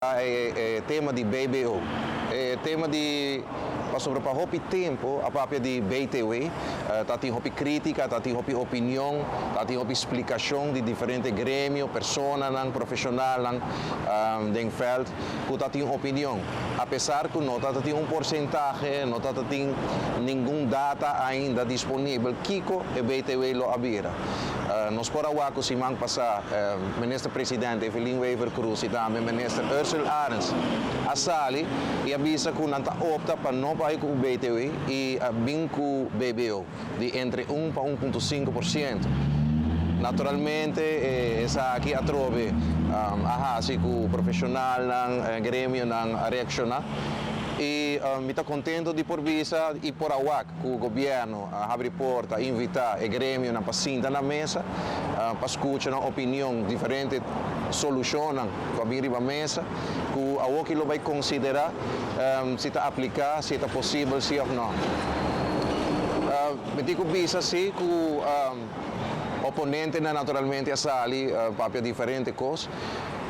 É tema de BBO, é tema de sobre para hopi tempo a própria de BTW, tá tem hopi crítica, tá tem hopi opinião, tá tem hopi explicação de diferentes grêmios, persona, não profissional, não den feld, que tá tem opinião. Apesar que não tá tem porcentagem, não tá tem nenhum data ainda disponível, Kiko e BTW lo abira. Nós por agora que semana passada, ministro presidente Evelyn Wever Cruz e também ministro Ursula Arens a sali e avisa que não opta para não pagar com o BTW e bem com o BBO de entre 1 para 1,5%. Naturalmente, essa aqui a trove que o profissional ng grêmio ng reaccionar e me está contento de por visa e por agora que o governo abre porta, invitar o grêmio na pacinta na mesa para escutar uma opinião diferente, solucionam para vir à mesa, que a o que lo vai considerar se está aplicar, se está possível, se ou não. Me digo visa sim que o oponente naturalmente a sali para diferentes coisas.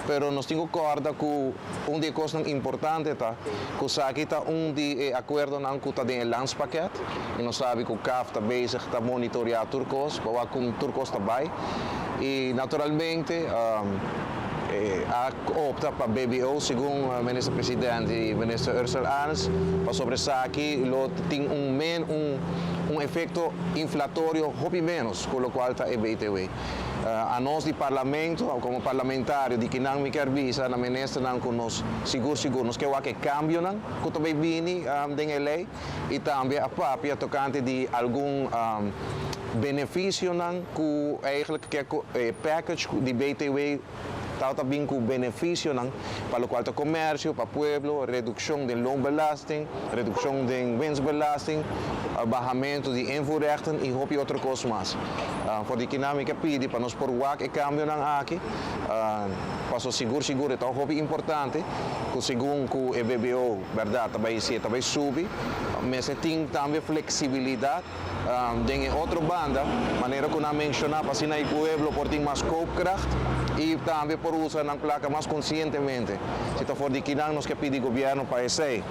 Pero nós temos corda que das coisas importantes tá que aqui está de acordo não que está dentro do landspaket e nós sabe que o CAF está bezig está monitorear turcos para que turcos também e naturalmente opta para BBO segundo o ministro presidente e ministro Ursula Arens para sobre isso aqui tem um efeito inflatório muito menos com o qual está a BTW. A nós de parlamento, como parlamentário de que não me quer visa, na ministra não que nós seguro nós que o que cambio não, que também vini da lei e também a própria tocante de algum benefício não que eigenlijk que package de BTW está também com benefício não para o qual o comércio, para o povo, redução de loonbelasting, redução de winstbelasting, barramento de invoerrechten e hopie outra coisa mais. Voor die dinamica pedi para nós por wak e cambio não aqui, para seguro é tão hopie importante, que segundo que o BBO, verdade, também sube, mas tem também flexibilidade em outra banda, maneira que não mencionar para sinai pueblo por ter mais koopkracht e também por usar na placa mais conscientemente. Se está for de que não nos que pedir governo para esse